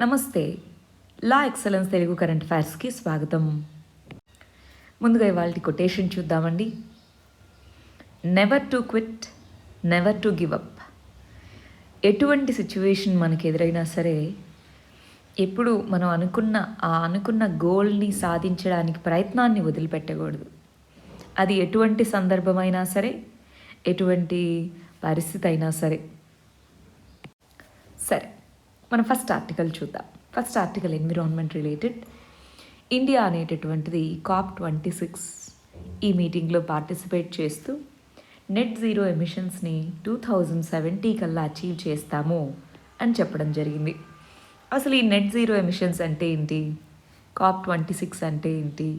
నమస్తే. లా excellence Telugu current అఫైర్స్కి స్వాగతం. ముందుగా ఇవాళ కొటేషన్ చూద్దామండి. Never to quit, never to give up. ఎటువంటి సిచ్యువేషన్ మనకు ఎదురైనా సరే ఎప్పుడు మనం అనుకున్న గోల్ని సాధించడానికి ప్రయత్నాన్ని వదిలిపెట్టకూడదు. అది ఎటువంటి సందర్భమైనా సరే, ఎటువంటి పరిస్థితి అయినా సరే. మనం ఫస్ట్ ఆర్టికల్ చూద్దాం. First article environment related. India అనేటటువంటిది COP26 ఈ మీటింగ్లో పార్టిసిపేట్ చేస్తూ నెట్ జీరో ఎమిషన్స్ని 2070 కల్లా అచీవ్ చేస్తాము అని చెప్పడం జరిగింది. అసలు ఈ నెట్ జీరో ఎమిషన్స్ అంటే ఏంటి, COP26 అంటే ఏంటి,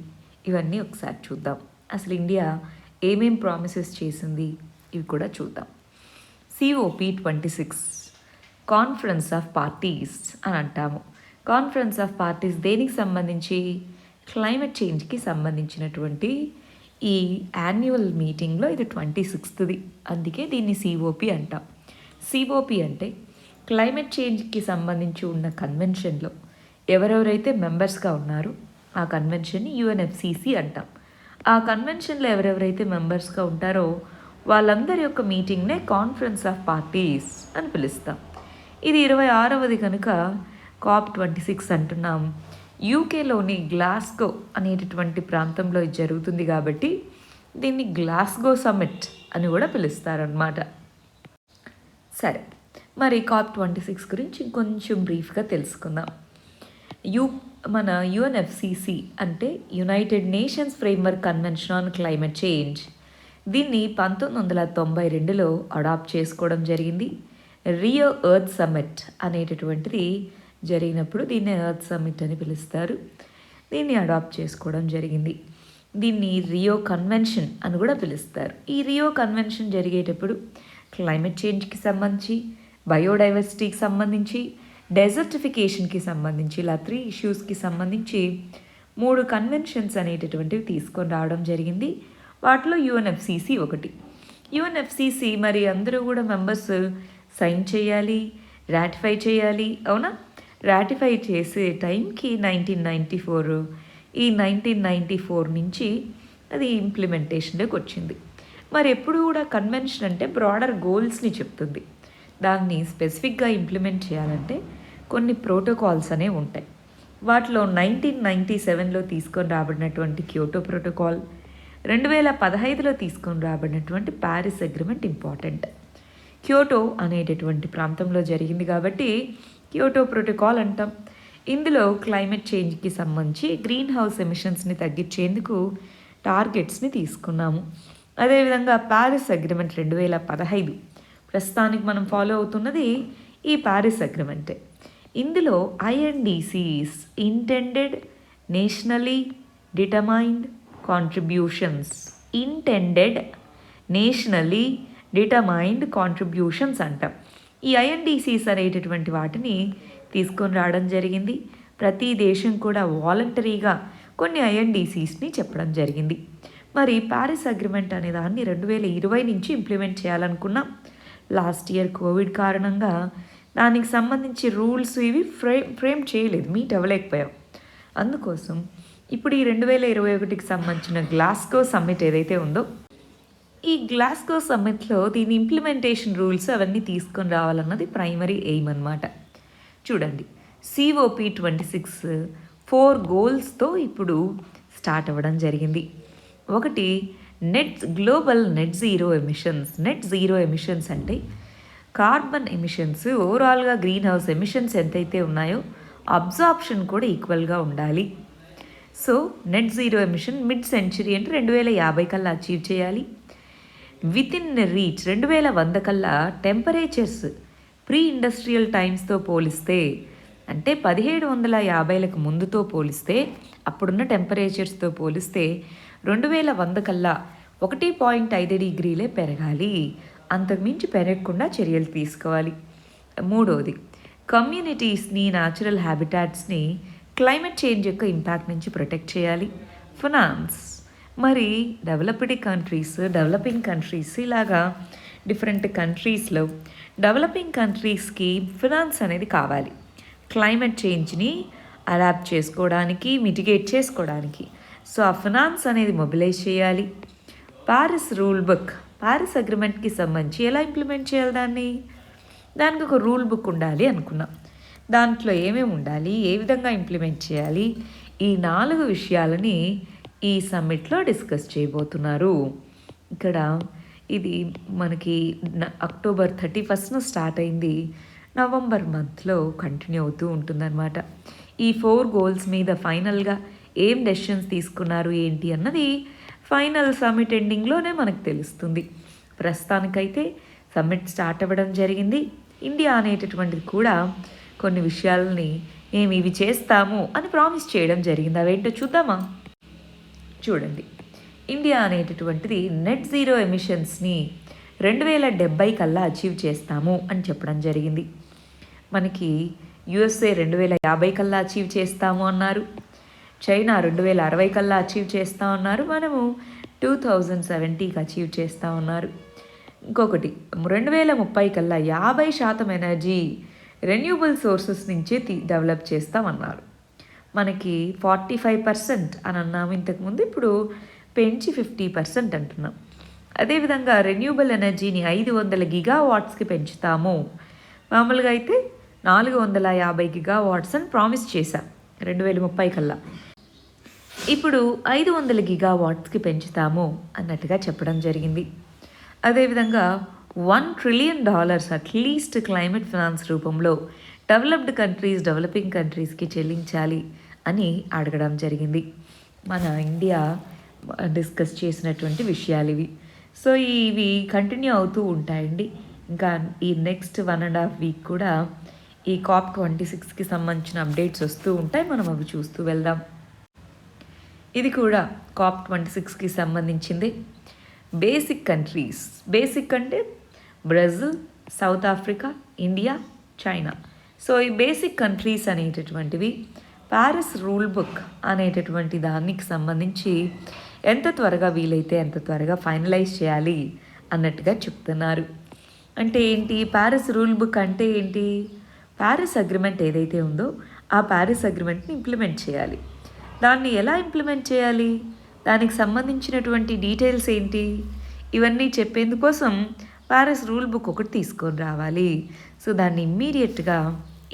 ఇవన్నీ ఒకసారి చూద్దాం. అసలు ఇండియా ఏమేం ప్రామిసెస్ చేసింది ఇవి కూడా చూద్దాం. COP26 కాన్ఫరెన్స్ ఆఫ్ పార్టీస్ అని అంటాము. కాన్ఫరెన్స్ ఆఫ్ పార్టీస్ దేనికి సంబంధించి? క్లైమేట్ చేంజ్కి సంబంధించినటువంటి ఈ యాన్యువల్ మీటింగ్లో ఇది 26ది. అందుకే దీన్ని COP అంటాం. COP అంటే క్లైమేట్ చేంజ్కి సంబంధించి ఉన్న కన్వెన్షన్లో ఎవరెవరైతే మెంబర్స్గా ఉన్నారో ఆ కన్వెన్షన్ని UNFCCC అంటాం. ఆ కన్వెన్షన్లో ఎవరెవరైతే మెంబర్స్గా ఉంటారో వాళ్ళందరి యొక్క మీటింగ్నే కాన్ఫరెన్స్ ఆఫ్ పార్టీస్ అని పిలుస్తాం. ఇది 26వది కనుక COP26 అంటున్నాం. యూకేలోని గ్లాస్గో అనేటటువంటి ప్రాంతంలో ఇది జరుగుతుంది కాబట్టి దీన్ని గ్లాస్గో సమ్మిట్ అని కూడా పిలుస్తారనమాట. సరే, మరి COP26 గురించి కొంచెం బ్రీఫ్గా తెలుసుకుందాం. మన UNFCCC అంటే United nations framework convention on climate change. దీన్ని 1992లో అడాప్ట్ చేసుకోవడం జరిగింది. రియో ఎర్త్ సమ్మిట్ అనేటటువంటిది జరిగినప్పుడు దీన్ని ఎర్త్ సమ్మిట్ అని పిలుస్తారు. దీన్ని అడాప్ట్ చేసుకోవడం జరిగింది. దీన్ని రియో కన్వెన్షన్ అని కూడా పిలుస్తారు. ఈ రియో కన్వెన్షన్ జరిగేటప్పుడు క్లైమేట్ చేంజ్కి సంబంధించి, బయోడైవర్సిటీకి సంబంధించి, డెజర్టిఫికేషన్కి సంబంధించి ఇలా 3 ఇష్యూస్కి సంబంధించి 3 కన్వెన్షన్స్ అనేటటువంటివి తీసుకొని రావడం జరిగింది. వాటిలో UNFCCC ఒకటి. UNFCCC మరి అందరూ కూడా మెంబర్స్ సైన్ చేయాలి, రాటిఫై చేయాలి, అవునా? రాటిఫై చేసే టైంకి 1994, ఈ 1994 నుంచి అది ఇంప్లిమెంటేషన్లోకి వచ్చింది. మరి ఎప్పుడు కూడా కన్వెన్షన్ అంటే బ్రాడర్ గోల్స్ని చెప్తుంది. దాన్ని స్పెసిఫిక్గా ఇంప్లిమెంట్ చేయాలంటే కొన్ని ప్రోటోకాల్స్ అనేవి ఉంటాయి. వాటిలో 1997లో తీసుకొని రాబడినటువంటి క్యోటో ప్రోటోకాల్, 2015లో తీసుకొని రాబడినటువంటి ప్యారిస్ అగ్రిమెంట్ ఇంపార్టెంట్. క్యోటో అనేటటువంటి ప్రాంతంలో జరిగింది కాబట్టి క్యోటో ప్రోటోకాల్ అంటాం. ఇందులో క్లైమేట్ చేంజ్కి సంబంధించి గ్రీన్ హౌస్ ఎమిషన్స్ని తగ్గించేందుకు టార్గెట్స్ని తీసుకున్నాము. అదేవిధంగా ప్యారిస్ అగ్రిమెంట్ 2015 ప్రస్తుతానికి మనం ఫాలో అవుతున్నది ఈ ప్యారిస్ అగ్రిమెంటే. ఇందులో INDCs intended nationally determined contributions, intended nationally determined contributions అంటాం. ఈ INDCs అనేటటువంటి వాటిని తీసుకొని రావడం జరిగింది. ప్రతి దేశం కూడా వాలంటరీగా కొన్ని INDCsని చెప్పడం జరిగింది. మరి ప్యారిస్ అగ్రిమెంట్ అనే దాన్ని 2020 నుంచి ఇంప్లిమెంట్ చేయాలనుకున్నాం. లాస్ట్ ఇయర్ కోవిడ్ కారణంగా దానికి సంబంధించి రూల్స్ ఇవి ఫ్రేమ్ చేయలేదు, మీట్ అవ్వలేకపోయాం. అందుకోసం ఇప్పుడు ఈ 2021కి సంబంధించిన గ్లాస్గో సమ్మిట్ ఏదైతే ఉందో ఈ గ్లాస్గో సమ్మిట్లో దీని ఇంప్లిమెంటేషన్ రూల్స్ అవన్నీ తీసుకొని రావాలన్నది ప్రైమరీ ఎయిమ్ అన్నమాట. చూడండి, COP26 4 గోల్స్తో ఇప్పుడు స్టార్ట్ అవ్వడం జరిగింది. ఒకటి global net zero emissions. Net zero emissions అంటే కార్బన్ ఎమిషన్స్, ఓవరాల్గా గ్రీన్ హౌస్ ఎమిషన్స్ ఎంతైతే ఉన్నాయో అబ్జార్ప్షన్ కూడా ఈక్వల్గా ఉండాలి. So net zero emission mid century అంటే 2050 కల్లా అచీవ్ చేయాలి. విత్ ఇన్ రీచ్ 2100 కల్లా టెంపరేచర్స్ ప్రీ ఇండస్ట్రియల్ టైమ్స్తో పోలిస్తే, అంటే 1750లకు ముందుతో పోలిస్తే, అప్పుడున్న టెంపరేచర్స్తో పోలిస్తే 2100 కల్లా 1.5 డిగ్రీలే పెరగాలి. అంతకుమించి పెరగకుండా చర్యలు తీసుకోవాలి. మూడవది, కమ్యూనిటీస్ని, న్యాచురల్ హ్యాబిటాట్స్ని క్లైమేట్ చేంజ్ యొక్క ఇంపాక్ట్ నుంచి ప్రొటెక్ట్ చేయాలి. ఫినాన్స్, మరి డెవలపింగ్ కంట్రీస్ ఇలాగా డిఫరెంట్ కంట్రీస్లో డెవలపింగ్ కంట్రీస్కి ఫినాన్స్ అనేది కావాలి. క్లైమేట్ చేంజ్ని అడాప్ట్ చేసుకోవడానికి, మిటిగేట్ చేసుకోవడానికి. సో ఆ ఫినాన్స్ అనేది మొబిలైజ్ చేయాలి. ప్యారిస్ రూల్ బుక్, ప్యారిస్ అగ్రిమెంట్కి సంబంధించి ఎలా ఇంప్లిమెంట్ చేయాలి దానికి ఒక రూల్ బుక్ ఉండాలి అనుకున్నాం. దాంట్లో ఏమేమి ఉండాలి, ఏ విధంగా ఇంప్లిమెంట్ చేయాలి, ఈ 4 విషయాలని ఈ సమ్మిట్లో డిస్కస్ చేయబోతున్నారు. ఇక్కడ ఇది మనకి అక్టోబర్ 31 స్టార్ట్ అయింది, నవంబర్ మంత్లో కంటిన్యూ అవుతూ ఉంటుందన్నమాట. ఈ 4 గోల్స్ మీద ఫైనల్గా ఏం డెసిషన్స్ తీసుకున్నారు ఏంటి అన్నది ఫైనల్ సమ్మిట్ ఎండింగ్లోనే మనకు తెలుస్తుంది. ప్రస్తుతానికైతే సమ్మిట్ స్టార్ట్ అవ్వడం జరిగింది. ఇండియా అనేటటువంటిది కూడా కొన్ని విషయాలని మేము ఇవి చేస్తాము అని ప్రామిస్ చేయడం జరిగింది. అవేంటో చూద్దామా? చూడండి, ఇండియా అనేటటువంటిది నెట్ జీరో ఎమిషన్స్ని 2070 కల్లా అచీవ్ చేస్తాము అని చెప్పడం జరిగింది. మనకి యుఎస్ఏ 2050 కల్లా అచీవ్ చేస్తాము అన్నారు. చైనా 2060 కల్లా అచీవ్ చేస్తామన్నారు. మనము 2070కి అచీవ్ చేస్తామన్నారు. ఇంకొకటి 2030 కల్లా 50% ఎనర్జీ రెన్యూబుల్ సోర్సెస్ నుంచే డెవలప్ చేస్తామన్నారు. మనకి 45% అని అన్నాము ఇంతకుముందు, ఇప్పుడు పెంచి 50% అంటున్నాం. అదేవిధంగా రెన్యూబుల్ ఎనర్జీని 500 గిగావాట్స్కి పెంచుతాము. మామూలుగా అయితే 450 గిగావాట్స్ అని ప్రామిస్ చేశాం 2030 కల్లా. ఇప్పుడు 500 గిగావాట్స్కి పెంచుతాము అన్నట్టుగా చెప్పడం జరిగింది. అదేవిధంగా $1 ట్రిలియన్ అట్లీస్ట్ క్లైమేట్ ఫినాన్స్ రూపంలో డెవలప్డ్ కంట్రీస్, డెవలపింగ్ కంట్రీస్కి చెల్లించాలి అని అడగడం జరిగింది. మన ఇండియా డిస్కస్ చేసినటువంటి విషయాలు ఇవి. సో ఇవి కంటిన్యూ అవుతూ ఉంటాయండి. ఇంకా ఈ నెక్స్ట్ 1.5 వీక్ కూడా ఈ COP26కి సంబంధించిన అప్డేట్స్ వస్తూ ఉంటాయి. మనం అవి చూస్తూ వెళ్దాం. ఇది కూడా COP26కి సంబంధించింది. బేసిక్ కంట్రీస్, బేసిక్ అంటే Brazil, south Africa, India, China. So ఈ బేసిక్ కంట్రీస్ అనేటటువంటివి ప్యారిస్ రూల్ బుక్ అనేటటువంటి దానికి సంబంధించి ఎంత త్వరగా వీలైతే ఎంత త్వరగా ఫైనలైజ్ చేయాలి అన్నట్టుగా చెప్తున్నారు. అంటే ఏంటి ప్యారిస్ రూల్ బుక్ అంటే ఏంటి? ప్యారిస్ అగ్రిమెంట్ ఏదైతే ఉందో ఆ ప్యారిస్ అగ్రిమెంట్ని ఇంప్లిమెంట్ చేయాలి. దాన్ని ఎలా ఇంప్లిమెంట్ చేయాలి, దానికి సంబంధించినటువంటి డీటెయిల్స్ ఏంటి, ఇవన్నీ చెప్పేందుకోసం ప్యారిస్ రూల్ బుక్ ఒకటి తీసుకొని రావాలి. సో దాన్ని ఇమ్మీడియట్గా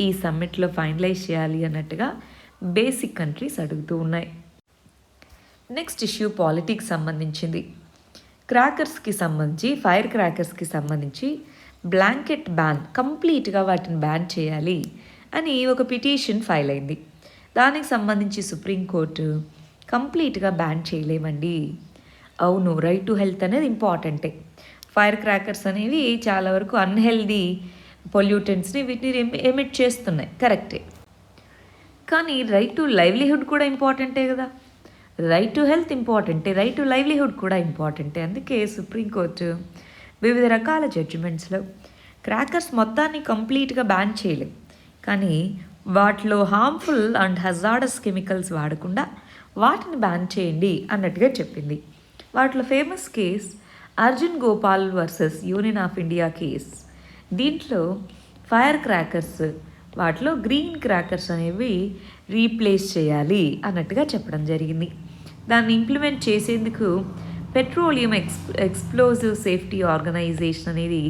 ఈ సమ్మిట్లో ఫైనలైజ్ చేయాలి అన్నట్టుగా బేసిక్ కంట్రీస్ అడుగుతూ ఉన్నాయి. నెక్స్ట్ ఇష్యూ పాలిటిక్స్ సంబంధించింది. క్రాకర్స్కి సంబంధించి, ఫైర్ క్రాకర్స్కి సంబంధించి బ్లాంకెట్ బ్యాన్, కంప్లీట్గా వాటిని బ్యాన్ చేయాలి అని ఒక పిటిషన్ ఫైల్ అయింది. దానికి సంబంధించి సుప్రీంకోర్టు కంప్లీట్గా బ్యాన్ చేయలేమండి, అవును రైట్ టు హెల్త్ అనేది ఇంపార్టెంటే. ఫైర్ క్రాకర్స్ అనేవి చాలా వరకు అన్హెల్దీ పొల్యూటెంట్స్ని వీటిని ఎమిట్ చేస్తున్నాయి, కరెక్టే. కానీ రైట్ టు లైవ్లీహుడ్ కూడా ఇంపార్టెంటే కదా. రైట్ టు హెల్త్ ఇంపార్టెంటే, రైట్ టు లైవ్లీహుడ్ కూడా ఇంపార్టెంటే. అందుకే సుప్రీంకోర్టు వివిధ రకాల జడ్జిమెంట్స్లో క్రాకర్స్ మొత్తాన్ని కంప్లీట్గా బ్యాన్ చేయలేం, కానీ వాటిలో హార్మ్ఫుల్ అండ్ హజార్డస్ కెమికల్స్ వాడకుండా వాటిని బ్యాన్ చేయండి అన్నట్టుగా చెప్పింది. వాటిలో famous case Arjun Gopal versus union of India case. దీంట్లో ఫైర్ క్రాకర్స్ వాటిలో గ్రీన్ క్రాకర్స్ అనేవి రీప్లేస్ చేయాలి అన్నట్టుగా చెప్పడం జరిగింది. దాన్ని ఇంప్లిమెంట్ చేసేందుకు పెట్రోలియం ఎక్స్ప్లోజివ్ సేఫ్టీ ఆర్గనైజేషన్ అనేది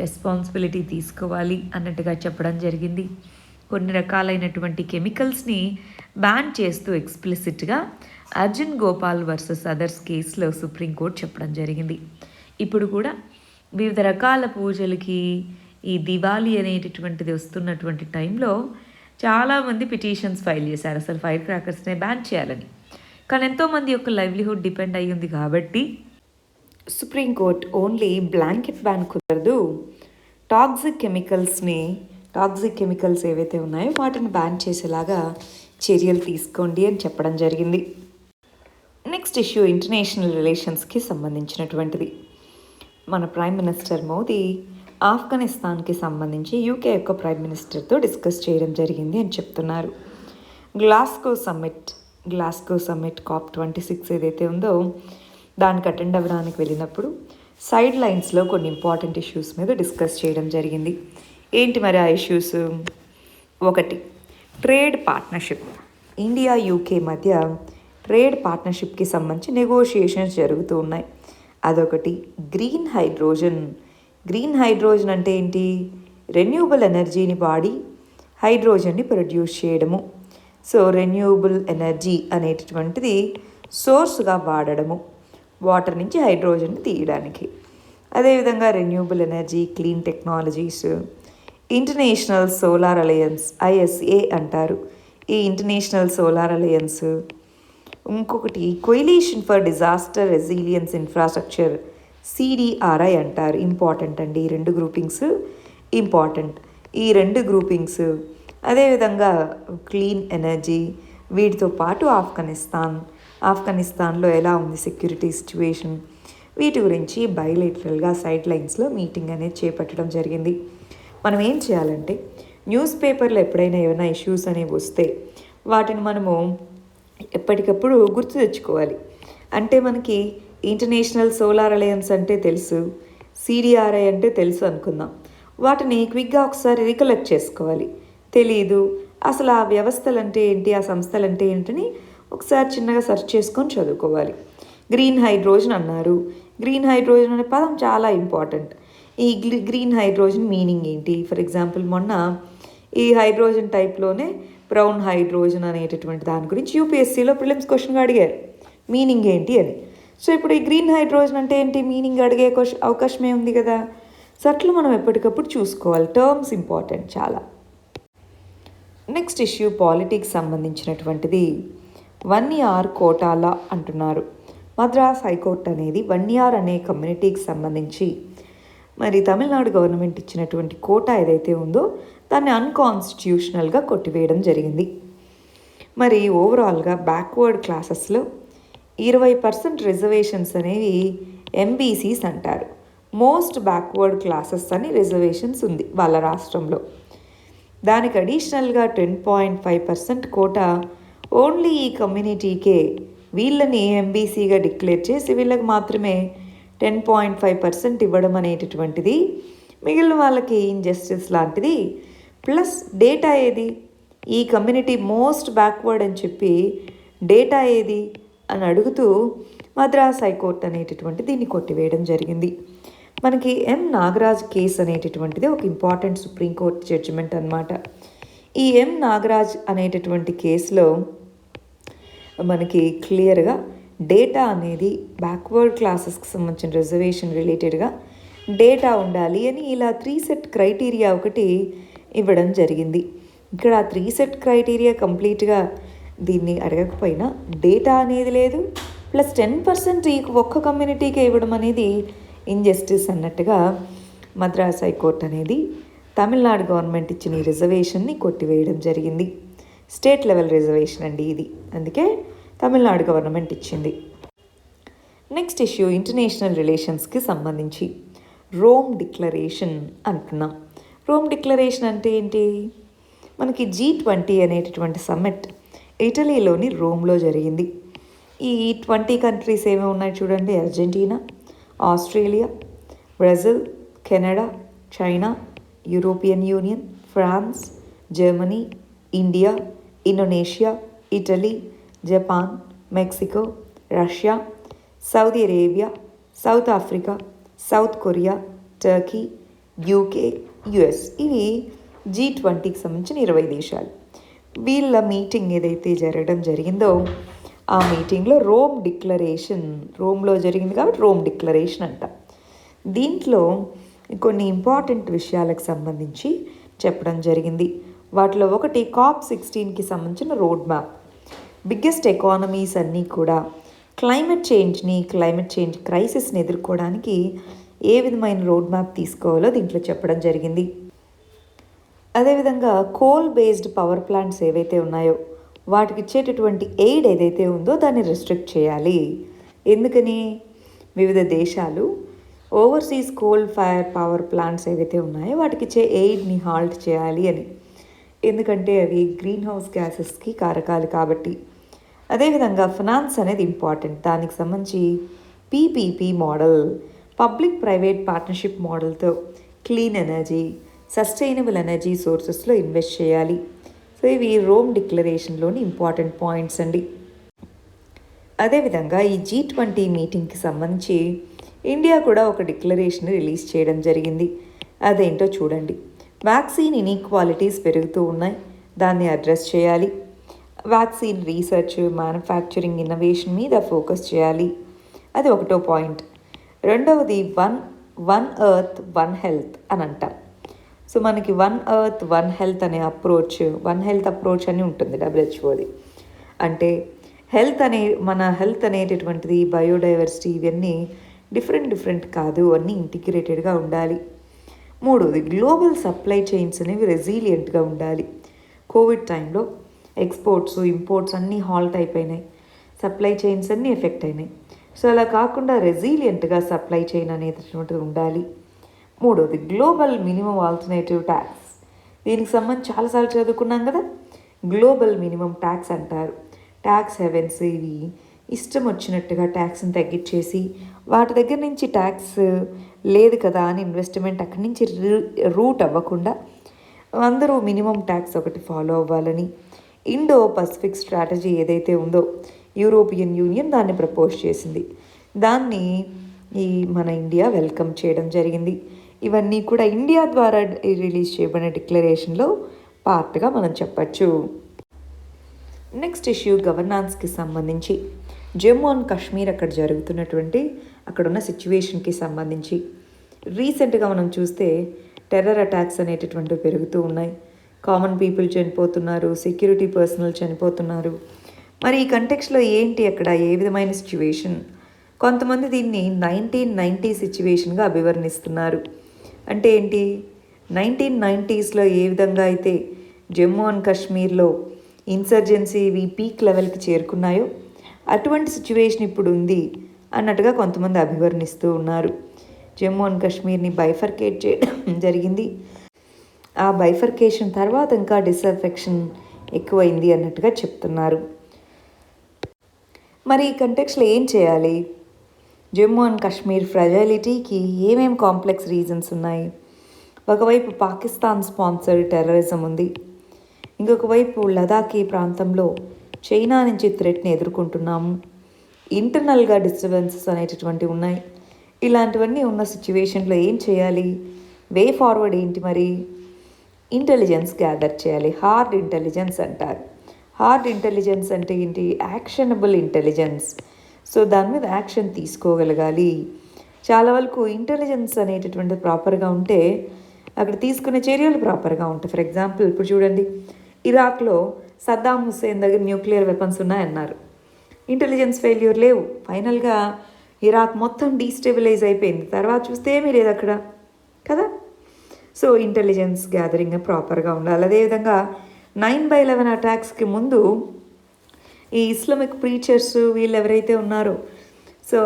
రెస్పాన్సిబిలిటీ తీసుకోవాలి అన్నట్టుగా చెప్పడం జరిగింది. కొన్ని రకాలైనటువంటి కెమికల్స్ని బ్యాన్ చేస్తూ ఎక్స్ప్లిసిట్గా అర్జున్ గోపాల్ వర్సెస్ అదర్స్ కేసులో సుప్రీంకోర్టు చెప్పడం జరిగింది. ఇప్పుడు కూడా వివిధ రకాల పూజలకి ఈ దివాళీ అనేటటువంటిది వస్తున్నటువంటి టైంలో చాలామంది పిటిషన్స్ ఫైల్ చేశారు అసలు ఫైర్ క్రాకర్స్నే బ్యాన్ చేయాలని. కానీ ఎంతోమంది యొక్క లైవ్లీహుడ్ డిపెండ్ అయ్యి ఉంది కాబట్టి సుప్రీంకోర్టు ఓన్లీ బ్లాంకెట్ బ్యాన్ కుదరదు, టాక్సిక్ కెమికల్స్ ఏవైతే ఉన్నాయో వాటిని బ్యాన్ చేసేలాగా చర్యలు తీసుకోండి అని చెప్పడం జరిగింది. నెక్స్ట్ ఇష్యూ ఇంటర్నేషనల్ రిలేషన్స్కి సంబంధించినటువంటిది. మన ప్రైమ్ మినిస్టర్ మోదీ ఆఫ్ఘనిస్తాన్కి సంబంధించి యూకే యొక్క ప్రైమ్ మినిస్టర్తో డిస్కస్ చేయడం జరిగింది అని చెప్తున్నారు. గ్లాస్గో సమ్మిట్ COP26 ఏదైతే ఉందో దానికి అటెండ్ అవ్వడానికి వెళ్ళినప్పుడు సైడ్ లైన్స్లో కొన్ని ఇంపార్టెంట్ ఇష్యూస్ మీద డిస్కస్ చేయడం జరిగింది. ఏంటి మరి ఆ ఇష్యూస్? ఒకటి, ట్రేడ్ పార్ట్నర్షిప్, ఇండియా యూకే మధ్య ట్రేడ్ పార్ట్నర్షిప్కి సంబంధించి నెగోషియేషన్స్ జరుగుతూ ఉన్నాయి. అదొకటి. Green hydrogen. గ్రీన్ హైడ్రోజన్ అంటే ఏంటి? రెన్యూబుల్ ఎనర్జీని వాడి హైడ్రోజన్ని ప్రొడ్యూస్ చేయడము. సో రెన్యూబుల్ ఎనర్జీ అనేటటువంటిది సోర్స్గా వాడడము, వాటర్ నుంచి హైడ్రోజన్ని తీయడానికి. అదేవిధంగా renewable energy, clean technologies, international solar alliance ISA అంటారు. ఈ ఇంటర్నేషనల్ సోలార్ అలయన్స్. ఇంకొకటి coalition for disaster resilience infrastructure CDRI అంటారు. ఇంపార్టెంట్ అండి ఈ రెండు గ్రూపింగ్స్, ఇంపార్టెంట్ ఈ రెండు గ్రూపింగ్స్. అదేవిధంగా క్లీన్ ఎనర్జీ, వీటితో పాటు ఆఫ్ఘనిస్తాన్లో ఎలా ఉంది సెక్యూరిటీ సిచ్యువేషన్, వీటి గురించి బైలేటరల్గా సైడ్ లైన్స్లో మీటింగ్ అనేది చేపట్టడం జరిగింది. మనం ఏం చేయాలంటే న్యూస్ పేపర్లో ఎప్పుడైనా ఏమైనా ఇష్యూస్ అనేవి వస్తే వాటిని మనము ఎప్పటికప్పుడు గుర్తు తెచ్చుకోవాలి. అంటే మనకి ఇంటర్నేషనల్ సోలార్ అలయన్స్ అంటే తెలుసు, CDRI అంటే తెలుసు అనుకుందాం. వాటిని క్విక్గా ఒకసారి రికలెక్ట్ చేసుకోవాలి. తెలీదు అసలు ఆ వ్యవస్థలు అంటే ఏంటి, ఆ సంస్థలు అంటే ఏంటని ఒకసారి చిన్నగా సెర్చ్ చేసుకొని చదువుకోవాలి. గ్రీన్ హైడ్రోజన్ అన్నారు. గ్రీన్ హైడ్రోజన్ అనే పదం చాలా ఇంపార్టెంట్. ఈ గ్రీన్ హైడ్రోజన్ మీనింగ్ ఏంటి? ఫర్ ఎగ్జాంపుల్ మొన్న ఈ హైడ్రోజన్ టైప్లోనే బ్రౌన్ హైడ్రోజన్ అనేటటువంటి దాని గురించి UPSCలో ప్రిలిమ్స్ క్వశ్చన్గా అడిగారు, మీనింగ్ ఏంటి అని. సో ఇప్పుడు ఈ గ్రీన్ హైడ్రోజన్ అంటే ఏంటి మీనింగ్ అడిగే అవకాశమే ఉంది కదా. సో అట్లా మనం ఎప్పటికప్పుడు చూసుకోవాలి. టర్మ్స్ ఇంపార్టెంట్ చాలా. నెక్స్ట్ ఇష్యూ పాలిటిక్స్ సంబంధించినటువంటిది. 1 year కోటాలా అంటున్నారు. మద్రాస్ హైకోర్టు అనేది 1 year అనే కమ్యూనిటీకి సంబంధించి మరి తమిళనాడు గవర్నమెంట్ ఇచ్చినటువంటి కోటా ఏదైతే ఉందో దాన్ని అన్కాన్స్టిట్యూషనల్గా కొట్టివేయడం జరిగింది. మరి ఓవరాల్గా బ్యాక్వర్డ్ క్లాసెస్లో 20% రిజర్వేషన్స్ అనేవి MBCs అంటారు. మోస్ట్ బ్యాక్వర్డ్ క్లాసెస్ అని రిజర్వేషన్స్ ఉంది వాళ్ళ రాష్ట్రంలో. దానికి అడిషనల్గా 10.5% కోటా ఓన్లీ ఈ కమ్యూనిటీకే, వీళ్ళని MBCగా డిక్లేర్ చేసి వీళ్ళకి మాత్రమే 10.5% ఇవ్వడం అనేటటువంటిది మిగిలిన వాళ్ళకి ఇంజస్టిస్ లాంటిది. ప్లస్ డేటా ఏది, ఈ కమ్యూనిటీ మోస్ట్ బ్యాక్వర్డ్ అని చెప్పి డేటా ఏది అని అడుగుతూ మద్రాస్ హైకోర్టు అనేటటువంటి దీన్ని కొట్టివేయడం జరిగింది. మనకి నాగరాజ్ కేసు అనేటటువంటిది ఒక ఇంపార్టెంట్ సుప్రీంకోర్టు జడ్జిమెంట్ అనమాట. ఈ నాగరాజ్ అనేటటువంటి కేసులో మనకి క్లియర్గా డేటా అనేది బ్యాక్వర్డ్ క్లాసెస్కి సంబంధించిన రిజర్వేషన్ రిలేటెడ్గా డేటా ఉండాలి అని ఇలా 3 set క్రైటీరియా ఒకటి ఇవ్వడం జరిగింది. ఇక్కడ 3 set క్రైటీరియా కంప్లీట్గా దీన్ని అడగకపోయినా డేటా అనేది లేదు, ప్లస్ 10% ఈ ఒక్క కమ్యూనిటీకే ఇవ్వడం అనేది ఇంజస్టిస్ అన్నట్టుగా మద్రాస్ హైకోర్టు అనేది తమిళనాడు గవర్నమెంట్ ఇచ్చిన ఈ రిజర్వేషన్ని కొట్టివేయడం జరిగింది. స్టేట్ లెవెల్ రిజర్వేషన్ అండి ఇది, అందుకే తమిళనాడు గవర్నమెంట్ ఇచ్చింది. నెక్స్ట్ ఇష్యూ ఇంటర్నేషనల్ రిలేషన్స్కి సంబంధించి రోమ్ డిక్లరేషన్ అంటున్నాం. రోమ్ డిక్లరేషన్ అంటే ఏంటి? మనకి G20 అనేటటువంటి సమ్మిట్ ఇటలీలోని రోమ్లో జరిగింది. ఈ 20 కంట్రీస్ ఏమేమి ఉన్నాయి చూడండి. Argentina, Australia, Brazil, Canada, China, European Union, France, Germany, India, Indonesia, Italy, Japan, Mexico, Russia, Saudi Arabia, South Africa, South Korea, Turkey, UK, US. ఇవి G20కి సంబంధించిన 20 దేశాలు. వీళ్ళ మీటింగ్ ఏదైతే జరగడం జరిగిందో ఆ మీటింగ్లో రోమ్ డిక్లరేషన్, రోమ్లో జరిగింది కాబట్టి రోమ్ డిక్లరేషన్ అంట. దీంట్లో కొన్ని ఇంపార్టెంట్ విషయాలకు సంబంధించి చెప్పడం జరిగింది. వాటిలో ఒకటి COP16కి సంబంధించిన రోడ్ మ్యాప్. బిగ్గెస్ట్ ఎకానమీస్ అన్నీ కూడా క్లైమేట్ చేంజ్ క్రైసిస్ని ఎదుర్కోవడానికి ఏ విధమైన రోడ్ మ్యాప్ తీసుకోవాలో దీంట్లో చెప్పడం జరిగింది. అదేవిధంగా కోల్ బేస్డ్ పవర్ ప్లాంట్స్ ఏవైతే ఉన్నాయో వాటికి ఇచ్చేటటువంటి ఎయిడ్ ఏదైతే ఉందో దాన్ని రెస్ట్రిక్ట్ చేయాలి. ఎందుకని? వివిధ దేశాలు overseas coal fire power plants ఏవైతే ఉన్నాయో వాటికి ఇచ్చే ఎయిడ్ని హాల్ట్ చేయాలి అని. ఎందుకంటే అవి గ్రీన్ హౌస్ గ్యాసెస్కి కారకాలు కాబట్టి. అదేవిధంగా ఫినాన్స్ అనేది ఇంపార్టెంట్. దానికి సంబంధించి PPP model, public private partnership మోడల్తో క్లీన్ ఎనర్జీ, సస్టైనబుల్ ఎనర్జీ సోర్సెస్లో ఇన్వెస్ట్ చేయాలి. సో ఇవి రోమ్ డిక్లరేషన్లోని ఇంపార్టెంట్ పాయింట్స్ అండి. అదేవిధంగా ఈ G20 మీటింగ్కి సంబంధించి ఇండియా కూడా ఒక డిక్లరేషన్ రిలీజ్ చేయడం జరిగింది. అదేంటో చూడండి. వ్యాక్సిన్ ఇన్ఈక్వాలిటీస్ పెరుగుతూ ఉన్నాయి, దాన్ని అడ్రస్ చేయాలి. వ్యాక్సిన్ రీసెర్చ్, మ్యానుఫ్యాక్చరింగ్, ఇన్నోవేషన్ మీద ఫోకస్ చేయాలి. అది ఒకటో పాయింట్. రెండవది వన్ ఎర్త్ వన్ హెల్త్ అని అంటాం. సో మనకి వన్ ఎర్త్ వన్ హెల్త్ అనే వన్ హెల్త్ అప్రోచ్ అని ఉంటుంది WHOది. అంటే మన హెల్త్ అనేటటువంటిది, బయోడైవర్సిటీ, ఇవన్నీ డిఫరెంట్ కాదు, అన్నీ ఇంటిగ్రేటెడ్గా ఉండాలి. మూడవది గ్లోబల్ సప్లై చైన్స్ అనేవి రెసిలియంట్గా ఉండాలి. కోవిడ్ టైంలో ఎక్స్పోర్ట్స్, ఇంపోర్ట్స్ అన్నీ హాల్ట్ అయిపోయినాయి, సప్లై చైన్స్ అన్నీ ఎఫెక్ట్ అయినాయి. సో అలా కాకుండా రెసిలియంట్గా సప్లై చైన్ అనేటటువంటిది ఉండాలి. మూడవది గ్లోబల్ మినిమం ఆల్టర్నేటివ్ ట్యాక్స్. దీనికి సంబంధించి చాలాసార్లు చదువుకున్నాం కదా. గ్లోబల్ మినిమం ట్యాక్స్ అంటారు. ట్యాక్స్ హెవెన్స్ ఇవి ఇష్టం వచ్చినట్టుగా ట్యాక్స్ని తగ్గించేసి వాటి దగ్గర నుంచి ట్యాక్స్ లేదు కదా అని ఇన్వెస్ట్మెంట్ అక్కడి నుంచి రూట్ అవ్వకుండా అందరూ మినిమం ట్యాక్స్ ఒకటి ఫాలో అవ్వాలని ఇండో పసిఫిక్ స్ట్రాటజీ ఏదైతే ఉందో యూరోపియన్ యూనియన్ దాన్ని ప్రపోజ్ చేసింది. దాన్ని మన ఇండియా వెల్కమ్ చేయడం జరిగింది. ఇవన్నీ కూడా ఇండియా ద్వారా రిలీజ్ చేయబడిన డిక్లరేషన్లో పార్ట్గా మనం చెప్పచ్చు. నెక్స్ట్ ఇష్యూ గవర్నాన్స్కి సంబంధించి జమ్మూ అండ్ కాశ్మీర్ అక్కడ జరుగుతున్నటువంటి అక్కడున్న సిచ్యువేషన్కి సంబంధించి రీసెంట్గా మనం చూస్తే టెర్రర్ అటాక్స్ అనేటటువంటివి పెరుగుతూ ఉన్నాయి. కామన్ పీపుల్ చనిపోతున్నారు, సెక్యూరిటీ పర్సనల్ చనిపోతున్నారు. మరి ఈ కంటెక్స్లో ఏంటి అక్కడ ఏ విధమైన సిచ్యువేషన్? కొంతమంది దీన్ని 1990 సిచ్యువేషన్గా అభివర్ణిస్తున్నారు. అంటే ఏంటి, 1990స్లో ఏ విధంగా అయితే జమ్మూ అండ్ కాశ్మీర్లో ఇన్సర్జెన్సీ పీక్ లెవెల్కి చేరుకున్నాయో అటువంటి సిచ్యువేషన్ ఇప్పుడు ఉంది అన్నట్టుగా కొంతమంది అభివర్ణిస్తూ ఉన్నారు. జమ్మూ అండ్ కాశ్మీర్ని బైఫర్కేట్ చేయడం జరిగింది. ఆ బైఫర్కేషన్ తర్వాత ఇంకా డిసఫెక్షన్ ఎక్కువైంది అన్నట్టుగా చెప్తున్నారు. మరి ఈ కంటెక్స్లో ఏం చేయాలి? జమ్మూ అండ్ కాశ్మీర్ ఫ్రెజైలిటీకి ఏమేం కాంప్లెక్స్ రీజన్స్ ఉన్నాయి? ఒకవైపు పాకిస్తాన్ స్పాన్సర్డ్ టెర్రరిజం ఉంది, ఇంకొక వైపు లదాఖ్ ఈ ప్రాంతంలో చైనా నుంచి థ్రెట్ని ఎదుర్కొంటున్నాము, ఇంటర్నల్గా డిస్టర్బెన్సెస్ అనేటటువంటివి ఉన్నాయి. ఇలాంటివన్నీ ఉన్న సిచ్యువేషన్లో ఏం చేయాలి? వే ఫార్వర్డ్ ఏంటి? మరి ఇంటెలిజెన్స్ గ్యాదర్ చేయాలి. హార్డ్ ఇంటెలిజెన్స్ అంటారు. హార్డ్ ఇంటెలిజెన్స్ అంటే ఏంటి? Actionable intelligence. సో దాని మీద యాక్షన్ తీసుకోగలగాలి. చాలా వరకు ఇంటెలిజెన్స్ అనేటటువంటిది ప్రాపర్గా ఉంటే అక్కడ తీసుకునే చర్యలు ప్రాపర్గా ఉంటాయి. ఫర్ ఎగ్జాంపుల్ ఇప్పుడు చూడండి, ఇరాక్లో సద్దాం హుస్సేన్ దగ్గర న్యూక్లియర్ వెపన్స్ ఉన్నాయన్నారు. ఇంటెలిజెన్స్ ఫెయిల్యూర్ లేవు. ఫైనల్గా ఇరాక్ మొత్తం డీస్టెబిలైజ్ అయిపోయింది. తర్వాత చూస్తే ఏమీ లేదు అక్కడ కదా. సో ఇంటెలిజెన్స్ గ్యాదరింగ్ ప్రాపర్గా ఉండాలి. అదేవిధంగా 9/11 అటాక్స్కి ముందు ఈ ఇస్లామిక్ ప్రీచర్స్ వీళ్ళు ఎవరైతే ఉన్నారో సో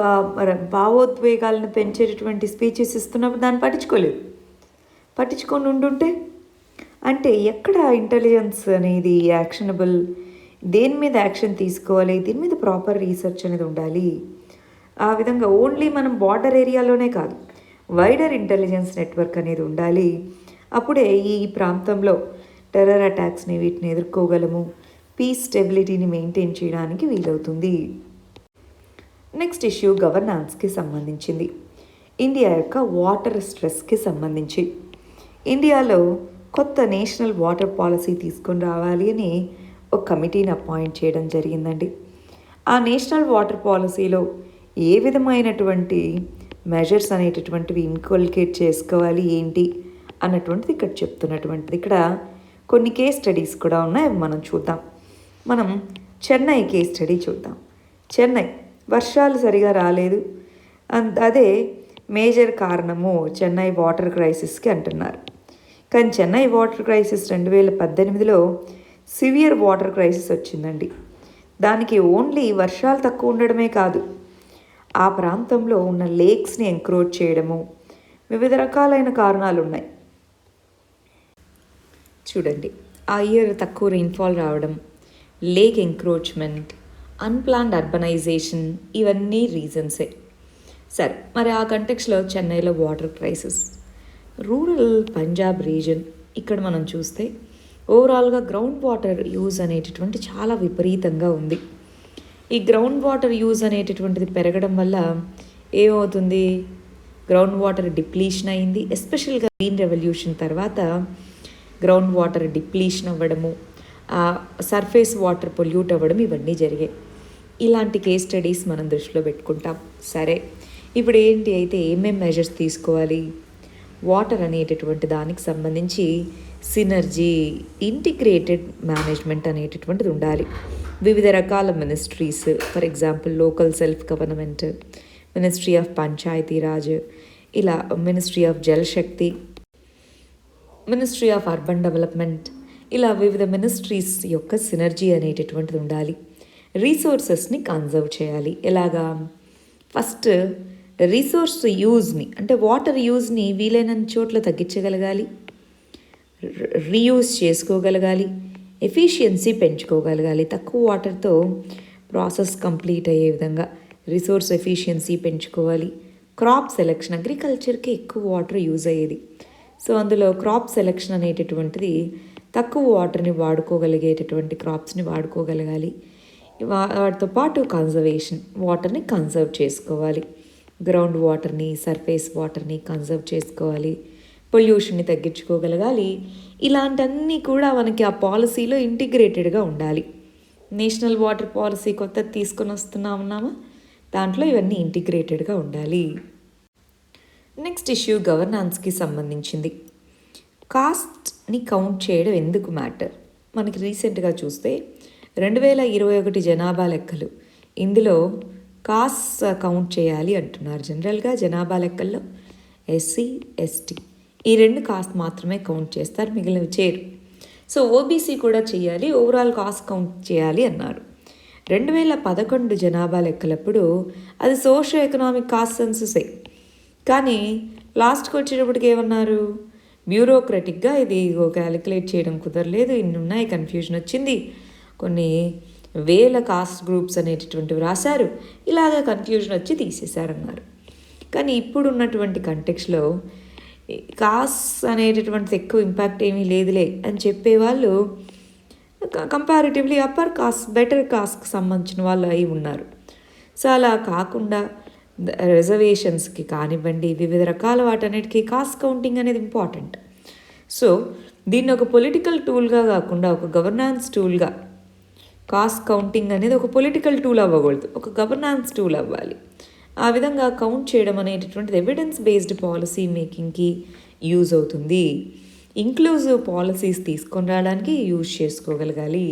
భావోద్వేగాలను పెంచేటటువంటి స్పీచెస్ ఇస్తున్నప్పుడు దాన్ని పట్టించుకొని ఉండుంటే అంటే ఎక్కడ ఇంటెలిజెన్స్ అనేది యాక్షనబుల్, దేని మీద యాక్షన్ తీసుకోవాలి, దీని మీద ప్రాపర్ రీసెర్చ్ అనేది ఉండాలి. ఆ విధంగా ఓన్లీ మనం బార్డర్ ఏరియాలోనే కాదు, వైడర్ ఇంటెలిజెన్స్ నెట్వర్క్ అనేది ఉండాలి. అప్పుడే ఈ ప్రాంతంలో టెర్రర్ అటాక్స్ని వీటిని ఎదుర్కోగలము, పీస్ స్టెబిలిటీని మెయింటైన్ చేయడానికి వీలవుతుంది. నెక్స్ట్ ఇష్యూ గవర్నాన్స్కి సంబంధించింది. ఇండియా యొక్క వాటర్ స్ట్రెస్కి సంబంధించి ఇండియాలో కొత్త నేషనల్ వాటర్ పాలసీ తీసుకొని రావాలి అని ఒక కమిటీని అపాయింట్ చేయడం జరిగిందండి. ఆ నేషనల్ వాటర్ పాలసీలో ఏ విధమైనటువంటి మెజర్స్ అనేటటువంటివి ఇన్కల్కేట్ చేసుకోవాలి ఏంటి అన్నటువంటిది ఇక్కడ చెప్తున్నటువంటిది. ఇక్కడ కొన్ని కేస్ స్టడీస్ కూడా ఉన్నాయి, అవి మనం చూద్దాం. మనం చెన్నై కేస్ స్టడీ చూద్దాం. చెన్నై వర్షాలు సరిగా రాలేదు, అదే మేజర్ కారణము చెన్నై వాటర్ క్రైసిస్కి అంటున్నారు. కానీ చెన్నై వాటర్ క్రైసిస్ 2018లో సివియర్ వాటర్ క్రైసిస్ వచ్చిందండి. దానికి ఓన్లీ వర్షాలు తక్కువ ఉండడమే కాదు, ఆ ప్రాంతంలో ఉన్న లేక్స్ని ఎంక్రోచ్ చేయడము, వివిధ రకాలైన కారణాలు ఉన్నాయి. చూడండి, ఆ ఇయర్ తక్కువ రెయిన్ఫాల్ రావడం, లేక్ ఎంక్రోచ్మెంట్, అన్ప్లాన్డ్ అర్బనైజేషన్, ఇవన్నీ రీజన్సే. సరే, మరి ఆ కంటెక్స్లో చెన్నైలో water crisis, rural Punjab reason ఇక్కడ మనం చూస్తే ఓవరాల్గా గ్రౌండ్ వాటర్ యూజ్ అనేటటువంటి చాలా విపరీతంగా ఉంది. ఈ గ్రౌండ్ వాటర్ యూజ్ అనేటటువంటిది పెరగడం వల్ల ఏమవుతుంది, గ్రౌండ్ వాటర్ డిప్లీషన్ అయింది. ఎస్పెషల్గా గ్రీన్ రెవల్యూషన్ తర్వాత గ్రౌండ్ వాటర్ డిప్లీషన్ అవ్వడము, సర్ఫేస్ వాటర్ పొల్యూట్ అవ్వడం, ఇవన్నీ జరిగాయి. ఇలాంటి కేస్ స్టడీస్ మనం దృష్టిలో పెట్టుకుంటాం. సరే, ఇప్పుడు ఏంటి అయితే ఏమేం మెజర్స్ తీసుకోవాలి? వాటర్ అనేటటువంటి దానికి సంబంధించి సినర్జీ, ఇంటిగ్రేటెడ్ మేనేజ్మెంట్ అనేటటువంటిది ఉండాలి. వివిధ రకాల ministries, for example local self government, ministry of Panchayati Raj, ఇలా ministry of Jal Shakti, ministry of urban development, ఇలా వివిధ మినిస్ట్రీస్ యొక్క సినర్జీ అనేటటువంటిది ఉండాలి. రీసోర్సెస్ని కన్జర్వ్ చేయాలి. ఎలాగా? ఫస్ట్ రీసోర్స్ యూజ్ని, అంటే వాటర్ యూజ్ని వీలైనంత చోట్ల తగ్గించగలగాలి, రీయూజ్ చేసుకోగలగాలి, ఎఫిషియన్సీ పెంచుకోగలగాలి. తక్కువ వాటర్తో ప్రాసెస్ కంప్లీట్ అయ్యే విధంగా రిసోర్స్ ఎఫిషియన్సీ పెంచుకోవాలి. క్రాప్ సెలెక్షన్, అగ్రికల్చర్కి ఎక్కువ వాటర్ యూజ్ అయ్యేది. సో అందులో క్రాప్ సెలెక్షన్ అనేటటువంటిది తక్కువ వాటర్ని వాడుకోగలిగేటటువంటి క్రాప్స్ని వాడుకోగలగాలి. వాటితో పాటు కన్జర్వేషన్, వాటర్ని కన్జర్వ్ చేసుకోవాలి. గ్రౌండ్ వాటర్ని, సర్ఫేస్ వాటర్ని కన్జర్వ్ చేసుకోవాలి. పొల్యూషన్ని తగ్గించుకోగలగాలి. ఇలాంటివన్నీ కూడా మనకి ఆ పాలసీలో ఇంటిగ్రేటెడ్గా ఉండాలి. నేషనల్ వాటర్ పాలసీ కొత్తది తీసుకొని వస్తున్నామన్నామా, దాంట్లో ఇవన్నీ ఇంటిగ్రేటెడ్గా ఉండాలి. నెక్స్ట్ ఇష్యూ గవర్నాన్స్కి సంబంధించింది. కాస్ట్ని కౌంట్ చేయడం ఎందుకు మ్యాటర్? మనకి రీసెంట్గా చూస్తే 2021 జనాభా లెక్కలు, ఇందులో కాస్ట్ కౌంట్ చేయాలి అంటున్నారు. జనరల్గా జనాభా లెక్కల్లో ఎస్సీ, ఎస్టీ ఈ 2 కాస్ట్ మాత్రమే కౌంట్ చేస్తారు, మిగిలినవి చేయరు. సో ఓబీసీ కూడా చేయాలి, ఓవరాల్ కాస్ట్ కౌంట్ చేయాలి అన్నారు. 2011 జనాభా లెక్కలప్పుడు అది సోషో ఎకనామిక్ కాస్ట్ సెన్ససే. కానీ లాస్ట్కి వచ్చేటప్పటికి ఏమన్నారు, బ్యూరోక్రటిక్గా ఇది క్యాలిక్యులేట్ చేయడం కుదరలేదు, ఇన్ని ఉన్నాయి, కన్ఫ్యూజన్ వచ్చింది, కొన్ని వేల కాస్ట్ గ్రూప్స్ అనేటటువంటివి రాశారు, ఇలాగ కన్ఫ్యూజన్ వచ్చి తీసేశారన్నారు. కానీ ఇప్పుడు ఉన్నటువంటి కంటెక్స్లో కాస్ట్ అనేటటువంటిది ఎక్కువ ఇంపాక్ట్ ఏమీ లేదులే అని చెప్పేవాళ్ళు కంపారిటివ్లీ అప్పర్ కాస్ట్, బెటర్ కాస్ట్కి సంబంధించిన వాళ్ళు అయి ఉన్నారు. సో అలా కాకుండా రిజర్వేషన్స్కి కానివ్వండి, వివిధ రకాల వాటన్నిటికీ కాస్ట్ కౌంటింగ్ అనేది ఇంపార్టెంట్. సో దీన్ని ఒక పొలిటికల్ టూల్గా కాకుండా ఒక గవర్నాన్స్ టూల్గా, కాస్ట్ కౌంటింగ్ అనేది ఒక పొలిటికల్ టూల్ అవ్వకూడదు, ఒక గవర్నాన్స్ టూల్ అవ్వాలి. ఆ విధంగా కౌంట్ చేయడం అనేటటువంటిది ఎవిడెన్స్ బేస్డ్ పాలసీ మేకింగ్కి యూజ్ అవుతుంది. ఇంక్లూజివ్ పాలసీస్ తీసుకొని రావడానికి యూజ్ చేసుకోగలగాలి.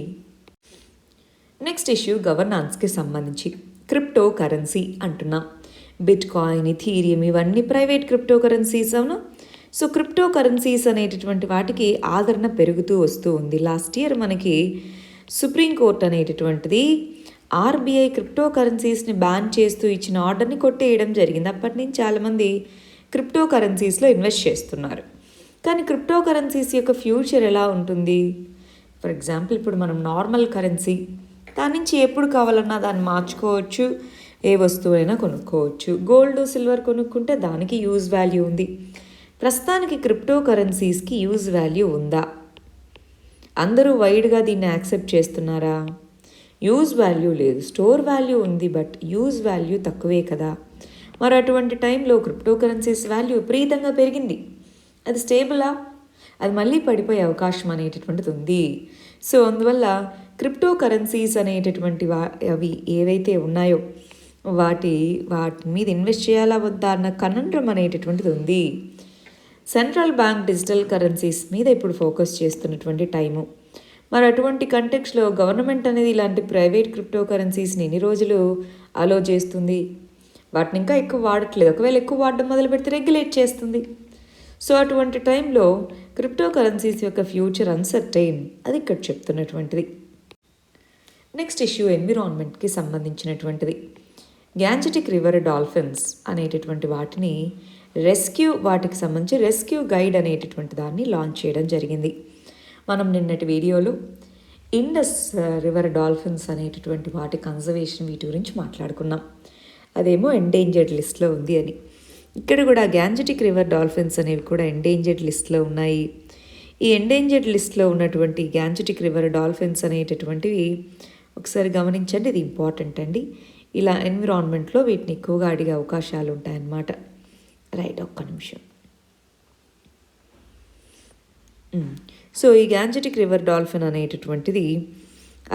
నెక్స్ట్ ఇష్యూ గవర్నాన్స్కి సంబంధించి క్రిప్టో కరెన్సీ అంటున్నాం. బిట్ కాయిన్, ఇథీరియం ఇవన్నీ ప్రైవేట్ క్రిప్టో కరెన్సీస్ అవునా. సో క్రిప్టో కరెన్సీస్ అనేటటువంటి వాటికి ఆదరణ పెరుగుతూ వస్తూ ఉంది. లాస్ట్ ఇయర్ మనకి సుప్రీంకోర్టు అనేటటువంటిది ఆర్బీఐ క్రిప్టో కరెన్సీస్ని బ్యాన్ చేస్తూ ఇచ్చిన ఆర్డర్ని కొట్టేయడం జరిగింది. అప్పటి నుంచి చాలామంది క్రిప్టో కరెన్సీస్లో ఇన్వెస్ట్ చేస్తున్నారు. కానీ క్రిప్టో కరెన్సీస్ యొక్క ఫ్యూచర్ ఎలా ఉంటుంది? ఫర్ ఎగ్జాంపుల్ ఇప్పుడు మనం నార్మల్ కరెన్సీ, దాని నుంచి ఎప్పుడు కావాలన్నా దాన్ని మార్చుకోవచ్చు, ఏ వస్తువైనా కొనుక్కోవచ్చు. గోల్డ్, సిల్వర్ కొనుక్కుంటే దానికి యూజ్ వాల్యూ ఉంది. ప్రస్తుతానికి క్రిప్టో కరెన్సీస్కి యూజ్ వాల్యూ ఉందా? అందరూ వైడ్గా దీన్ని యాక్సెప్ట్ చేస్తున్నారా? యూజ్ వాల్యూ లేదు, స్టోర్ వాల్యూ ఉంది, బట్ యూజ్ వాల్యూ తక్కువే కదా. మరి అటువంటి టైంలో క్రిప్టో కరెన్సీస్ వాల్యూ విపరీతంగా పెరిగింది. అది స్టేబులా? అది మళ్ళీ పడిపోయే అవకాశం అనేటటువంటిది ఉంది. సో అందువల్ల క్రిప్టో కరెన్సీస్ అనేటటువంటి అవి ఏవైతే ఉన్నాయో వాటి మీద ఇన్వెస్ట్ చేయాలా వద్దా అన్న కనండ్రం అనేటటువంటిది ఉంది. సెంట్రల్ బ్యాంక్ డిజిటల్ కరెన్సీస్ మీద ఇప్పుడు ఫోకస్ చేస్తున్నటువంటి టైము. మరి అటువంటి కంటెక్స్లో గవర్నమెంట్ అనేది ఇలాంటి ప్రైవేట్ క్రిప్టో కరెన్సీస్ని ఎన్ని రోజులు అలో చేస్తుంది? వాటిని ఇంకా ఎక్కువ వాడట్లేదు. ఒకవేళ ఎక్కువ వాడడం మొదలు పెడితే రెగ్యులేట్ చేస్తుంది. సో అటువంటి టైంలో క్రిప్టో కరెన్సీస్ యొక్క ఫ్యూచర్ అన్సర్టైన్, అది ఇక్కడ చెప్తున్నటువంటిది. నెక్స్ట్ ఇష్యూ ఎన్విరాన్మెంట్కి సంబంధించినటువంటిది. గ్యాంజెటిక్ రివర్ డాల్ఫిన్స్ అనేటటువంటి వాటిని వాటికి సంబంధించి రెస్క్యూ గైడ్ అనేటటువంటి దాన్ని లాంచ్ చేయడం జరిగింది. మనం నిన్నటి వీడియోలో ఇండస్ రివర్ డాల్ఫిన్స్ అనేటటువంటి వాటి కన్జర్వేషన్ వీటి గురించి మాట్లాడుకున్నాం. అదేమో ఎండేంజర్డ్ లిస్ట్లో ఉంది అని. ఇక్కడ కూడా గ్యాంజెటిక్ రివర్ డాల్ఫిన్స్ అనేవి కూడా ఎండేంజర్డ్ లిస్ట్లో ఉన్నాయి. ఈ ఎండేంజర్డ్ లిస్ట్లో ఉన్నటువంటి గ్యాంజెటిక్ రివర్ డాల్ఫిన్స్ అనేటటువంటివి ఒకసారి గమనించండి, ఇది ఇంపార్టెంట్ అండి. ఇలా ఎన్విరాన్మెంట్లో వీటిని ఎక్కువగా అడిగే అవకాశాలు ఉంటాయన్నమాట. రైట్, ఒక్క నిమిషం. సో ఈ గ్యాంజెటిక్ రివర్ డాల్ఫిన్ అనేటటువంటిది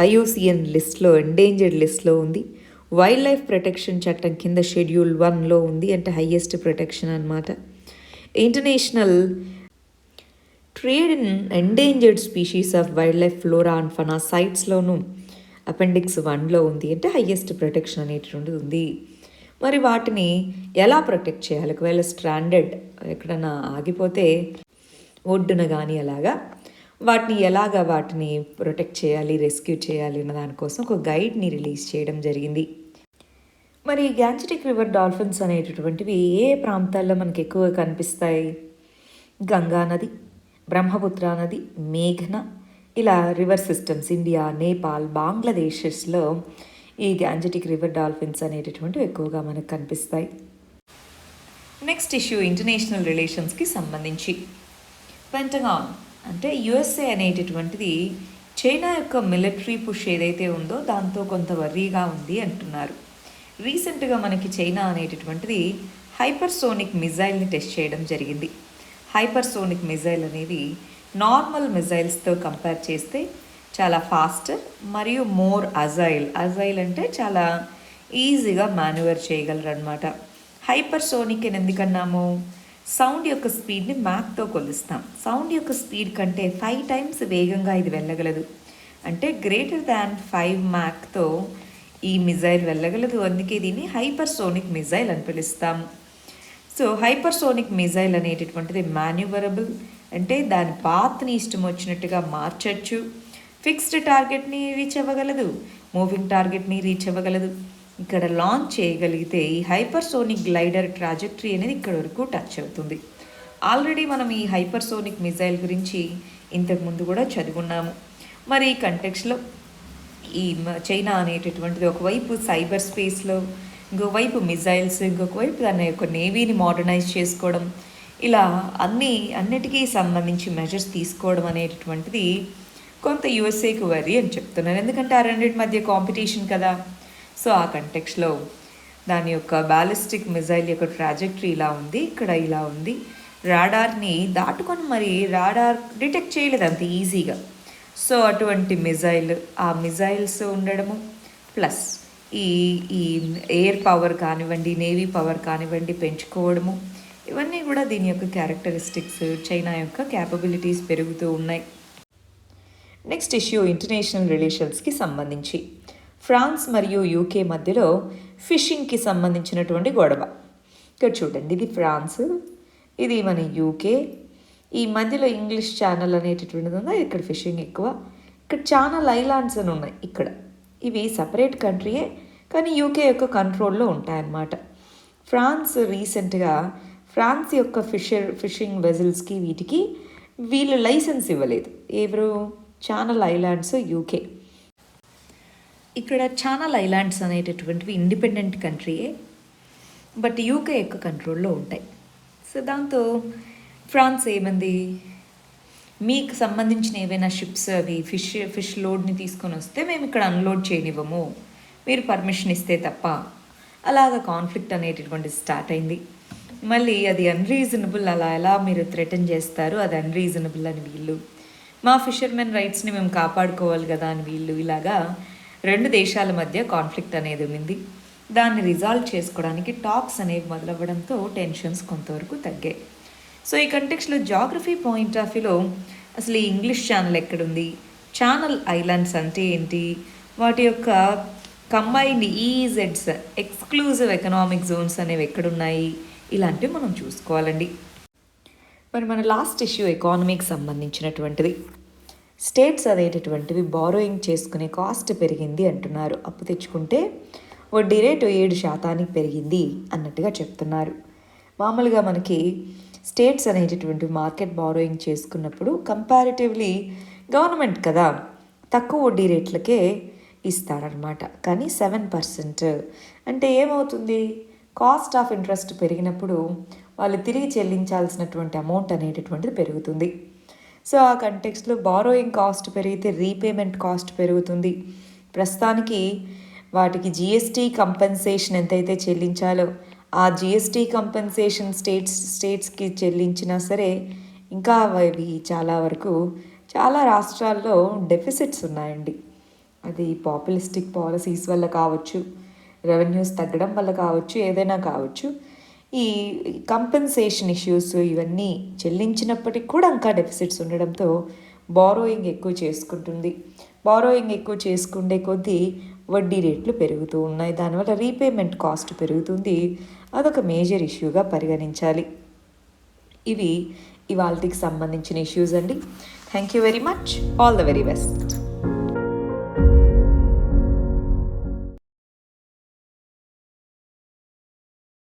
IUCN లిస్ట్లో ఎండేంజర్డ్ లిస్ట్లో ఉంది. వైల్డ్ లైఫ్ ప్రొటెక్షన్ చట్టం కింద షెడ్యూల్ 1లో ఉంది, అంటే హయ్యెస్ట్ ప్రొటెక్షన్ అనమాట. International trade in endangered species of wildlife flora and fauna సైట్స్లోనూ అపెండిక్స్ 1లో ఉంది, అంటే హయ్యెస్ట్ ప్రొటెక్షన్ అనేటువంటిది ఉంది. మరి వాటిని ఎలా ప్రొటెక్ట్ చేయాలి? ఒకవేళ స్ట్రాండెడ్ ఎక్కడన్నా ఆగిపోతే ఒడ్డున కానీ అలాగా వాటిని ప్రొటెక్ట్ చేయాలి, రెస్క్యూ చేయాలి అన్న దానికోసం ఒక గైడ్ని రిలీజ్ చేయడం జరిగింది. మరి గ్యాంజెటిక్ రివర్ డాల్ఫిన్స్ అనేటటువంటివి ఏ ప్రాంతాల్లో మనకి ఎక్కువగా కనిపిస్తాయి? గంగా నది, బ్రహ్మపుత్ర నది, మేఘన, ఇలా రివర్ సిస్టమ్స్ ఇండియా, నేపాల్, బంగ్లాదేశెస్లో ఈ గ్యాంజెటిక్ రివర్ డాల్ఫిన్స్ అనేటటువంటివి ఎక్కువగా మనకు కనిపిస్తాయి. నెక్స్ట్ ఇష్యూ ఇంటర్నేషనల్ రిలేషన్స్కి సంబంధించి. పెంటగాన్ అంటే USA అనేటటువంటిది చైనా యొక్క మిలిటరీ పుష్ ఏదైతే ఉందో దాంతో కొంత వర్రీగా ఉంది అంటున్నారు. రీసెంట్గా మనకి చైనా అనేటటువంటిది హైపర్సోనిక్ మిజైల్ని టెస్ట్ చేయడం జరిగింది. హైపర్సోనిక్ మిజైల్ అనేది నార్మల్ మిజైల్స్తో కంపేర్ చేస్తే చాలా ఫాస్టర్ మరియు మోర్ అజైల్ అంటే చాలా ఈజీగా మాన్యువర్ చేయగలరు అనమాట. హైపర్సోనిక్ అని ఎందుకన్నాము? సౌండ్ యొక్క స్పీడ్ని మ్యాక్తో కొలుస్తాం. సౌండ్ యొక్క స్పీడ్ కంటే 5 times వేగంగా ఇది వెళ్ళగలదు. అంటే గ్రేటర్ దాన్ 5 మ్యాక్తో ఈ మిజైల్ వెళ్ళగలదు. అందుకే దీన్ని హైపర్సోనిక్ మిజైల్ అని పిలుస్తాము. సో హైపర్సోనిక్ మిజైల్ అనేటటువంటిది మాన్యువరబుల్, అంటే దాని పాత్ని ఇష్టం వచ్చినట్టుగా మార్చచ్చు. ఫిక్స్డ్ టార్గెట్ని రీచ్ అవ్వగలదు, మూవింగ్ టార్గెట్ని రీచ్ అవ్వగలదు. ఇక్కడ లాంచ్ చేయగలిగితే ఈ హైపర్సోనిక్ గ్లైడర్ ట్రాజెక్టరీ అనేది ఇక్కడ వరకు టచ్ అవుతుంది. ఆల్రెడీ మనం ఈ హైపర్సోనిక్ మిజైల్ గురించి ఇంతకుముందు కూడా చదువుకున్నాము. మరి ఈ కంటెక్స్లో ఈ చైనా అనేటటువంటిది ఒకవైపు సైబర్ స్పేస్లో, ఇంకొకవైపు మిజైల్స్, ఇంకొక వైపు దాని యొక్క నేవీని మోడర్నైజ్ చేసుకోవడం, ఇలా అన్నిటికీ సంబంధించి మెజర్స్ తీసుకోవడం అనేటటువంటిది కొంత USAకు వరి అని చెప్తున్నాను. ఎందుకంటే ఆ రెండింటి మధ్య కాంపిటీషన్ కదా. సో ఆ కంటెక్స్లో దాని యొక్క బ్యాలిస్టిక్ మిజైల్ యొక్క ట్రాజెక్టరీ ఇలా ఉంది, ఇక్కడ ఇలా ఉంది. రాడార్ని దాటుకొని మరి రాడార్ డిటెక్ట్ చేయలేదు అంత ఈజీగా. సో అటువంటి ఆ మిజైల్స్ ఉండడము ప్లస్ ఈ ఎయిర్ పవర్ కానివ్వండి, నేవీ పవర్ కానివ్వండి పెంచుకోవడము, ఇవన్నీ కూడా దీని యొక్క క్యారెక్టరిస్టిక్స్, చైనా యొక్క క్యాపబిలిటీస్ పెరుగుతూ ఉన్నాయి. నెక్స్ట్ ఇష్యూ ఇంటర్నేషనల్ రిలేషన్స్కి సంబంధించి. ఫ్రాన్స్ మరియు UK మధ్యలో ఫిషింగ్కి సంబంధించినటువంటి గొడవ. ఇక్కడ చూడండి, ఇది ఫ్రాన్స్, ఇది మన UK. ఈ మధ్యలో ఇంగ్లీష్ ఛానల్ అనేటటువంటిది ఉంది, ఇక్కడ ఫిషింగ్ ఎక్కువ. ఇక్కడ ఛానల్ ఐలాండ్స్ అని ఉన్నాయి. ఇక్కడ ఇవి సపరేట్ కంట్రీయే, కానీ UK యొక్క కంట్రోల్లో ఉంటాయన్నమాట. ఫ్రాన్స్ రీసెంట్గా ఫ్రాన్స్ యొక్క ఫిషింగ్ వెజల్స్కి వీళ్ళు లైసెన్స్ ఇవ్వలేదు. ఎవరు? Channel islands, UK. ఇక్కడ ఛానల్ ఐలాండ్స్ అనేటటువంటివి ఇండిపెండెంట్ కంట్రీయే, బట్ UK యొక్క కంట్రోల్లో ఉంటాయి. సో దాంతో ఫ్రాన్స్ ఏమంది, మీకు సంబంధించిన ఏవైనా షిప్స్ అవి ఫిష్ లోడ్ని తీసుకొని వస్తే మేము ఇక్కడ అన్లోడ్ చేయనివ్వము, మీరు పర్మిషన్ ఇస్తే తప్ప. అలాగ కాన్ఫ్లిక్ట్ అనేటటువంటిది స్టార్ట్ అయింది. మళ్ళీ అది అన్రీజనబుల్, అలా ఎలా మీరు థ్రెటన్ చేస్తారు, అది అన్రీజనబుల్ అని వీళ్ళు, మా ఫిషర్మెన్ రైట్స్ని మేము కాపాడుకోవాలి కదా అని వీళ్ళు, ఇలాగా 2 దేశాల మధ్య కాన్ఫ్లిక్ట్ అనేది ఉంది. దాన్ని రిజాల్వ్ చేసుకోవడానికి టాక్స్ అనేవి మొదలవ్వడంతో టెన్షన్స్ కొంతవరకు తగ్గాయి. సో ఈ కంటెక్స్లో జాగ్రఫీ పాయింట్ ఆఫ్ వ్యూలో అసలు ఈ ఇంగ్లీష్ ఛానల్ ఎక్కడుంది, ఛానల్ ఐలాండ్స్ అంటే ఏంటి, వాటి యొక్క combined EEZs exclusive economic zones అనేవి ఎక్కడున్నాయి, ఇలాంటివి మనం చూసుకోవాలండి. మరి మన లాస్ట్ ఇష్యూ ఎకానమీకి సంబంధించినటువంటిది. స్టేట్స్ అనేటటువంటివి బారోయింగ్ చేసుకునే కాస్ట్ పెరిగింది అంటున్నారు. అప్పు తెచ్చుకుంటే వడ్డీ రేటు 7% పెరిగింది అన్నట్టుగా చెప్తున్నారు. మామూలుగా మనకి స్టేట్స్ అనేటటువంటి మార్కెట్ బారోయింగ్ చేసుకున్నప్పుడు కంపారిటివ్లీ గవర్నమెంట్ కదా తక్కువ వడ్డీ రేట్లకే ఇస్తారనమాట. కానీ 7% అంటే ఏమవుతుంది, కాస్ట్ ఆఫ్ ఇంట్రెస్ట్ పెరిగినప్పుడు వాళ్ళు తిరిగి చెల్లించాల్సినటువంటి అమౌంట్ అనేటటువంటిది పెరుగుతుంది. సో ఆ కంటెక్స్లో బారోయింగ్ కాస్ట్ పెరిగితే రీపేమెంట్ కాస్ట్ పెరుగుతుంది. ప్రస్తుతానికి వాటికి జిఎస్టీ కంపెన్సేషన్ ఎంతైతే చెల్లించాలో ఆ జిఎస్టీ కంపెన్సేషన్ స్టేట్స్కి చెల్లించినా సరే ఇంకా అవి చాలా వరకు చాలా రాష్ట్రాల్లో డెఫిసిట్స్ ఉన్నాయండి. అది పాపులిస్టిక్ పాలసీస్ వల్ల కావచ్చు, రెవెన్యూస్ తగ్గడం వల్ల కావచ్చు, ఏదైనా కావచ్చు. ఈ కంపెన్సేషన్ ఇష్యూస్ ఇవన్నీ చెల్లించినప్పటికి కూడా ఇంకా డెఫిసిట్స్ ఉండడంతో బారోయింగ్ ఎక్కువ చేసుకుంటుంది. బారోయింగ్ ఎక్కువ చేసుకుండే కొద్దీ వడ్డీ రేట్లు పెరుగుతూ ఉన్నాయి. దానివల్ల రీపేమెంట్ కాస్ట్ పెరుగుతుంది. అదొక మేజర్ ఇష్యూగా పరిగణించాలి. ఇవి ఇవాళకి సంబంధించిన ఇష్యూస్ అండి. Thank you very much. All the very best.